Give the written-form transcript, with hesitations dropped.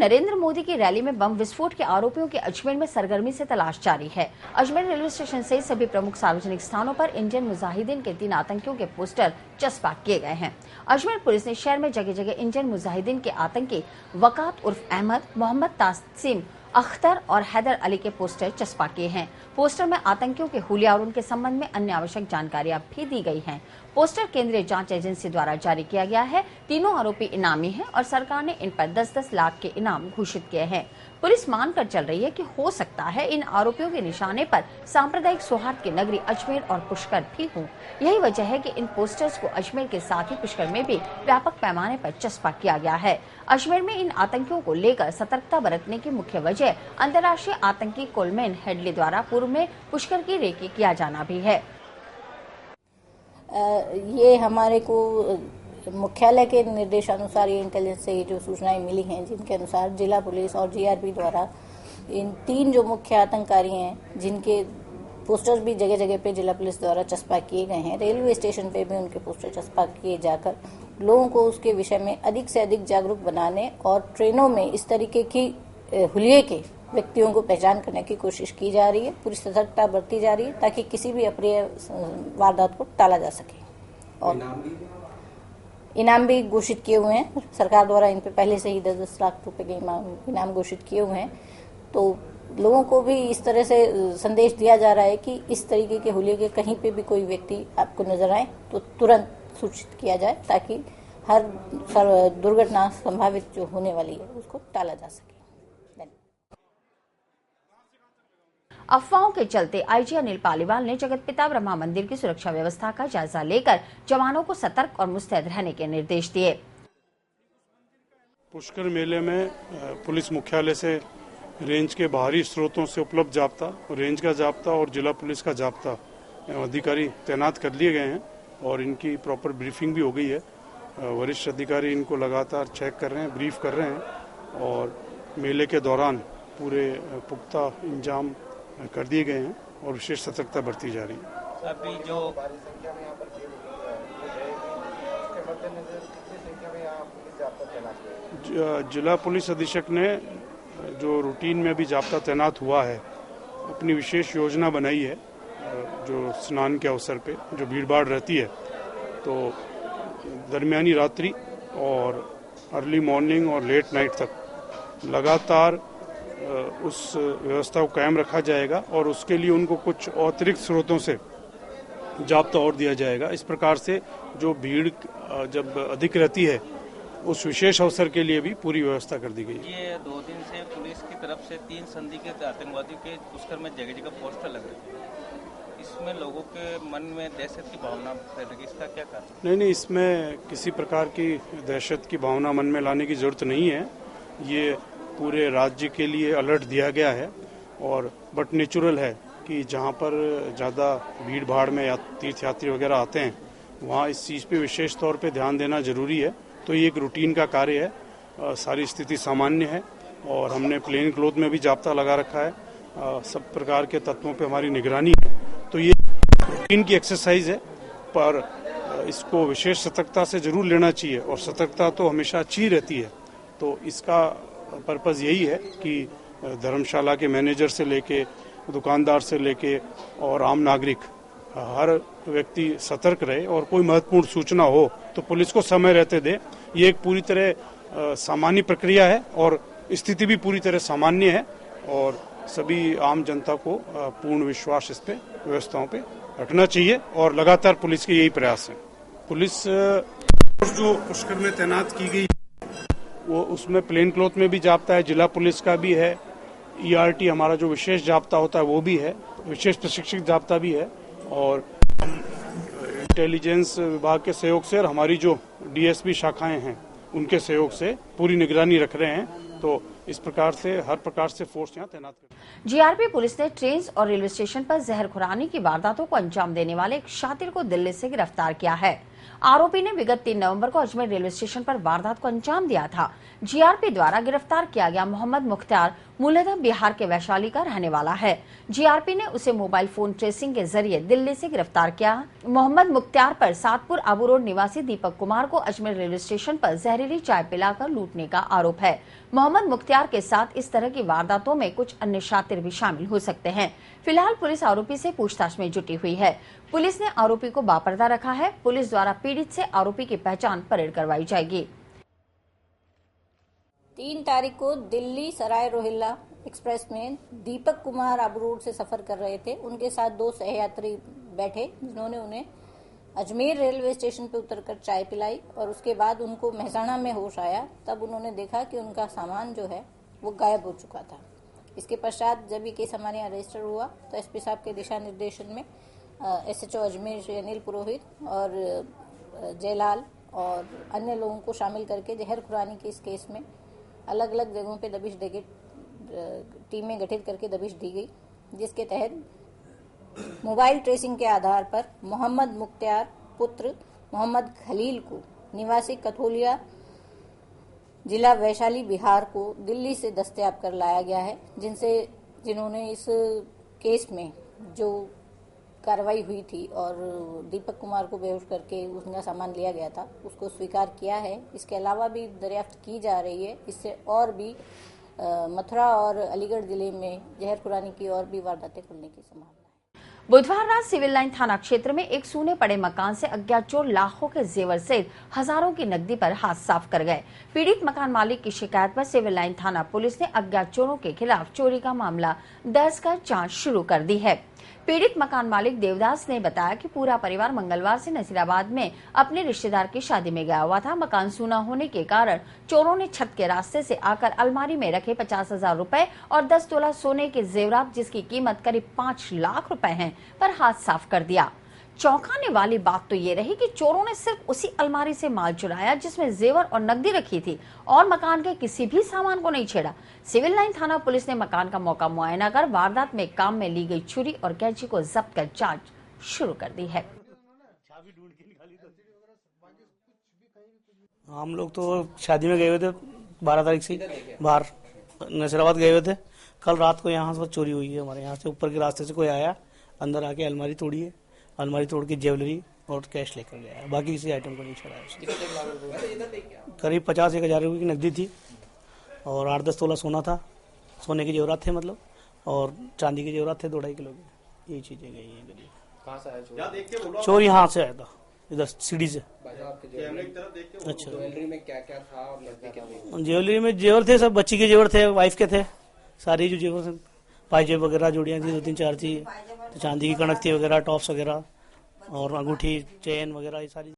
नरेंद्र मोदी की रैली में बम विस्फोट के आरोपियों की अजमेर में सरगर्मी से तलाश जारी है। अजमेर रेलवे स्टेशन सहित सभी प्रमुख सार्वजनिक स्थानों पर इंडियन मुजाहिदीन के 3 आतंकियों के पोस्टर चस्पा किए गए हैं। अजमेर पुलिस ने शहर में जगह जगह इंडियन मुजाहिदीन के आतंकी वकात उर्फ अहमद, मोहम्मद तासिम, अख्तर और हैदर अली के पोस्टर चस्पा किए हैं। पोस्टर में आतंकियों के हुलिया और उनके संबंध में अन्य आवश्यक जानकारियां भी दी गई हैं। पोस्टर केंद्रीय जांच एजेंसी द्वारा जारी किया गया है। तीनों आरोपी इनामी हैं और सरकार ने इन पर 10-10 लाख के इनाम घोषित किए हैं। पुलिस मानकर चल रही है कि हो सकता है इन आरोपियों के निशाने पर सांप्रदायिक सौहार्द की नगरी अजमेर और पुष्कर भी हों। यही वजह है कि इन पोस्टर्स को अजमेर के साथ ही पुष्कर में भी व्यापक पैमाने पर चस्पा किया गया है। अजमेर में इन आतंकियों को लेकर सतर्कता बरतने की मुख्य वजह अंतर्राष्ट्रीय आतंकी कोलमैन हेडली द्वारा पूर्व में पुष्कर की रेकी किया जाना भी है। ये हमारे को मुख्यालय के निर्देशानुसार ये इंटेलिजेंस से जो सूचनाएं मिली हैं, जिनके अनुसार जिला पुलिस और जीआरपी द्वारा इन 3 जो मुख्य आतंककारी हैं, जिनके पोस्टर्स भी जगह जगह पे जिला पुलिस द्वारा चस्पा किए गए हैं, रेलवे स्टेशन पे भी उनके पोस्टर चस्पा किए जाकर लोगों को उसके विषय में अधिक से अधिक जागरूक बनाने और ट्रेनों में इस तरीके की हुलिये के व्यक्तियों को पहचान करने की कोशिश की जा रही है। पूरी सतर्कता बरती जा रही है ताकि किसी भी अप्रिय वारदात को टाला जा सके। और इनाम भी घोषित किए हुए हैं सरकार द्वारा। इन पे पहले से ही 10-10 लाख रुपए के इनाम घोषित किए हुए हैं। तो लोगों को भी इस तरह से संदेश दिया जा रहा है कि इस तरीके के हुलिये के कहीं पे भी कोई व्यक्ति आपको नजर आए तो तुरंत सूचित किया जाए ताकि हर दुर्घटना संभावित जो होने वाली है उसको टाला जा सके। अफवाहों के चलते आईजी अनिल पालीवाल ने जगत पिता ब्रह्मा मंदिर की सुरक्षा व्यवस्था का जायजा लेकर जवानों को सतर्क और मुस्तैद रहने के निर्देश दिए। पुष्कर मेले में पुलिस मुख्यालय से रेंज के बाहरी स्रोतों से उपलब्ध जाब्ता, रेंज का जाब्ता और जिला पुलिस का जाब्ता अधिकारी तैनात कर लिए गए हैं और इनकी प्रॉपर ब्रीफिंग भी हो गई है। वरिष्ठ अधिकारी इनको लगातार चेक कर रहे हैं, ब्रीफ कर रहे हैं और मेले के दौरान पूरे पुख्ता इंतजाम कर दिए गए हैं और विशेष सतर्कता बरती जा रही है। अभी जो जिला पुलिस अधीक्षक ने जो रूटीन में भी जाब्ता तैनात हुआ है, अपनी विशेष योजना बनाई है। जो स्नान के अवसर पे जो भीड़भाड़ रहती है, तो दरमियानी रात्रि और अर्ली मॉर्निंग और लेट नाइट तक लगातार उस व्यवस्था को कायम रखा जाएगा और उसके लिए उनको कुछ अतिरिक्त स्रोतों से जाब्ता और दिया जाएगा। इस प्रकार से जो भीड़ जब अधिक रहती है उस विशेष अवसर के लिए भी पूरी व्यवस्था कर दी गई है। ये 2 दिन से पुलिस की तरफ से 3 संदिग्ध आतंकवादियों के पुष्कर में जगह जगह पोस्टर लग रहे हैं। इसमें लोगों के मन में दहशत की भावना पैदा की, इसका क्या कारण? नहीं, इसमें किसी प्रकार की दहशत की भावना मन में लाने की जरूरत नहीं है। ये पूरे राज्य के लिए अलर्ट दिया गया है और बट नेचुरल है कि जहाँ पर ज़्यादा भीड़ भाड़ में या तीर्थयात्री वगैरह आते हैं, वहाँ इस चीज़ पे विशेष तौर पे ध्यान देना जरूरी है। तो ये एक रूटीन का कार्य है। सारी स्थिति सामान्य है और हमने प्लेन क्लोथ में भी जाब्ता लगा रखा है। सब प्रकार के तत्वों पे हमारी निगरानी है। तो ये रूटीन की एक्सरसाइज है, पर इसको विशेष सतर्कता से जरूर लेना चाहिए और सतर्कता तो हमेशा अच्छी रहती है। तो इसका पर्पज़ यही है कि धर्मशाला के मैनेजर से लेके, दुकानदार से लेके और आम नागरिक, हर व्यक्ति सतर्क रहे और कोई महत्वपूर्ण सूचना हो तो पुलिस को समय रहते दे। ये एक पूरी तरह सामान्य प्रक्रिया है और स्थिति भी पूरी तरह सामान्य है और सभी आम जनता को पूर्ण विश्वास इस पे व्यवस्थाओं पे रखना चाहिए और लगातार पुलिस के यही प्रयास है। पुलिस जो पुष्कर में तैनात की गई वो उसमें प्लेन क्लोथ में भी जाब्ता है, जिला पुलिस का भी है, ERT हमारा जो विशेष जाब्ता होता है वो भी है, विशेष प्रशिक्षित जाब्ता भी है और इंटेलिजेंस विभाग के सहयोग से और हमारी जो DSP शाखाएं हैं उनके सहयोग से पूरी निगरानी रख रहे हैं। तो इस प्रकार से हर प्रकार से फोर्स यहाँ तैनात कर। जीआरपी पुलिस ने ट्रेन और रेलवे स्टेशन पर जहर खुरानी की वारदातों को अंजाम देने वाले एक शातिर को दिल्ली से गिरफ्तार किया है। आरोपी ने विगत 3 नवंबर को अजमेर रेलवे स्टेशन पर वारदात को अंजाम दिया था। जीआरपी द्वारा गिरफ्तार किया गया मोहम्मद मुख्तार मूलतः बिहार के वैशाली का रहने वाला है। जीआरपी ने उसे मोबाइल फोन ट्रेसिंग के जरिए दिल्ली से गिरफ्तार किया। मोहम्मद मुख्तार पर सातपुर आबू रोड निवासी दीपक कुमार को अजमेर रेलवे स्टेशन पर जहरीली चाय पिलाकर लूटने का आरोप है। मोहम्मद मुख्तार के साथ इस तरह की वारदातों में कुछ अन्य शातिर भी शामिल हो सकते हैं। फिलहाल पुलिस आरोपी से पूछताछ में जुटी हुई है। पुलिस ने आरोपी को बापर्दा रखा है। पुलिस द्वारा पीड़ित से आरोपी की पहचान परेड करवाई जाएगी। 3 तारीख को दिल्ली सराय रोहिल्ला एक्सप्रेस में दीपक कुमार आबू रोड से सफर कर रहे थे। उनके साथ 2 सहयात्री बैठे, जिन्होंने उन्हें अजमेर रेलवे स्टेशन पर उतरकर चाय पिलाई और उसके बाद उनको मेहसाणा में होश आया। तब उन्होंने देखा कि उनका सामान जो है वो गायब हो चुका था। इसके पश्चात जब ये केस हमारे यहाँ रजिस्टर हुआ तो एसपी साहब के दिशा निर्देशन में एसएचओ अजमेर श्री अनिल पुरोहित और जयलाल और अन्य लोगों को शामिल करके जहर खुरानी के इस केस में अलग अलग जगहों पे दबिश देके टीमें गठित करके दबिश दी गई, जिसके तहत मोबाइल ट्रेसिंग के आधार पर मोहम्मद मुख्तार पुत्र मोहम्मद खलील को निवासी कथोलिया जिला वैशाली बिहार को दिल्ली से दस्तयाब कर लाया गया है, जिन्होंने इस केस में जो कार्रवाई हुई थी और दीपक कुमार को बेहोश करके उनका सामान लिया गया था उसको स्वीकार किया है। इसके अलावा भी दरियाफ्त की जा रही है। इससे और भी मथुरा और अलीगढ़ जिले में जहर खुरानी की और भी वारदातें खुलने की संभावना है। बुधवार रात सिविल लाइन थाना क्षेत्र में एक सूने पड़े मकान से अज्ञात चोर लाखों के जेवर सहित हजारों की नकदी पर हाथ साफ कर गए। पीड़ित मकान मालिक की शिकायत पर सिविल लाइन थाना पुलिस ने अज्ञात चोरों के खिलाफ चोरी का मामला दर्ज कर जांच शुरू कर दी है। पीड़ित मकान मालिक देवदास ने बताया कि पूरा परिवार मंगलवार से नसीराबाद में अपने रिश्तेदार की शादी में गया हुआ था। मकान सूना होने के कारण चोरों ने छत के रास्ते से आकर अलमारी में रखे 50,000 रुपए और 10 तोला सोने के जेवरात, जिसकी कीमत करीब 5 लाख रुपए है, पर हाथ साफ कर दिया। चौंकाने वाली बात तो ये रही कि चोरों ने सिर्फ उसी अलमारी से माल चुराया जिसमें जेवर और नकदी रखी थी और मकान के किसी भी सामान को नहीं छेड़ा। सिविल लाइन थाना पुलिस ने मकान का मौका मुआयना कर वारदात में काम में ली गई छुरी और कैंची को जब्त कर जांच शुरू कर दी है। हम लोग तो शादी में गए हुए थे 12 तारीख से बाहर नसीराबाद गए हुए थे। कल रात को यहाँ से चोरी हुई है। हमारे यहाँ से ऊपर के रास्ते से कोई आया, अंदर आके अलमारी तोड़ी है। अलमारी तोड़ के ज्वेलरी और कैश लेकर गया है। बाकी किसी आइटम को नहीं छुड़ाया। करीब 50-1,000 रुपये की नकदी थी और 8-10 तोला सोना था। सोने के जेवरात थे मतलब, और चांदी के जेवरात थे 2-2.5 किलो के। यही चीजें गई हैं। कहाँ से आया चोर? यहाँ से आया था, इधर सीढ़ी से। अच्छा, ज्वेलरी में क्या क्या था और नकदी क्या थी? ज्वेलरी में जेवर थे, सब बच्ची के जेवर थे, वाइफ के थे, सारी जो जेवर थे, पाइजेब वगैरह जोड़ियाँ थी 2-3-4 थी, चांदी की कणक थी वगैरह, टॉप्स वगैरह और अंगूठी, चेन वगैरह, ये सारी